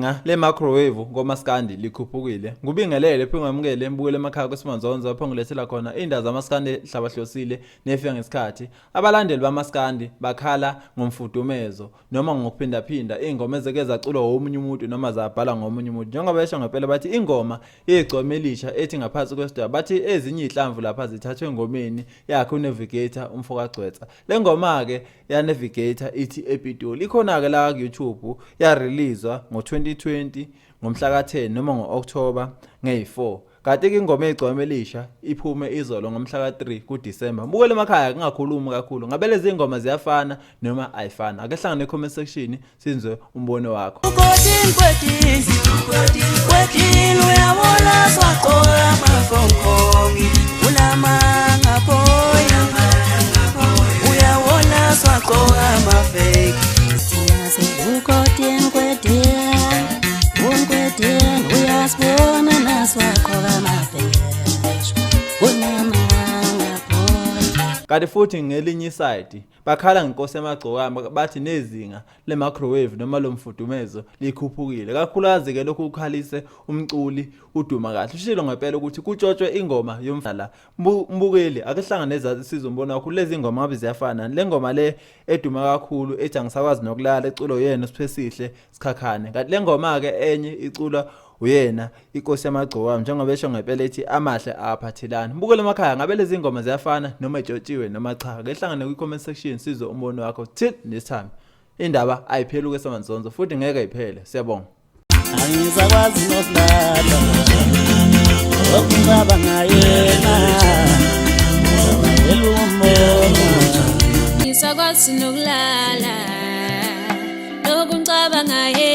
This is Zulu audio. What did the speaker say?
Izinga le microwave ngoMaskand likhuphukile. Ngubingelele phi ngamukele mbukele emakhaya kweSimanzonzo lapho ngilethela khona indaba zamaskandi hlabahlosile nefika ngesikhathi. Abalandeli bamaskandi bakhala ngomfudumezo noma ngokuphinda ingoma ezeke zaculwa omunye umuntu noma zabhala ngomunye umuntu. Njengoba besho ngempela bathi ingoma yeGcokama elisha ethi ngaphansi kwesitwa bathi ezinye ihlamvu lapha zithathwe engomeni yakhe uNavigator umfokagcwetha. Le ngoma ke ya Navigator ithi Epitoli ikhona ke la ku YouTube ya release ngo-2020 ngomhla ka-10 noma ngo-October nge-4. Kanti ke ingoma yeGcokama elisha iphume izolo ngomhla ka-3 kuDisemba. Mbukele emakhaya kungakhulumi kakhulu. Ngabe lezi ingoma ziyafana noma ayifana? Ake hlangane ne-comment section sizwe umbono wakho. Uyabona swaqola amafonkongi ulamanga phoya uyabona swaqola amafake ukodin kwedin uyasibona naswaqola amafake ulamanga phoya. Kanti futhi ngelinye iside bakhala ngenkosi eMagcokama bathi nezinga le microwave noma lo mfudumezo likhuphukile. Kakhulukazi ke lokhu ukhalise umculi uduma kahle. Ushilo ngempela ukuthi kutshotshwe ingoma yomdlala. Mbukeli ake hlangane nezazi sizombona wakho lezi ingoma ngabe ziyafana. Le ngoma le eduma kakhulu ethi angisakwazi nokulala eculo yena uSiphesihle Sikhakhane. Kanti le ngoma ke enye icula uyena inkosi yamaGcokama njengoba besho ngempela ethi amahle aphathelana. Mbukele emakhaya ngabe lezi ingoma ziyafana noma etshotshiwe noma cha. Ake hlangane kwi-comment section sizwe umbono wakho till next time. Indaba ayipheli kweSimanzonzo futhi ngeke iphele. Siyabonga. Angisakwazi nokulala okungaba ngayena Angisakwazi nokulala lokungcaba ngaye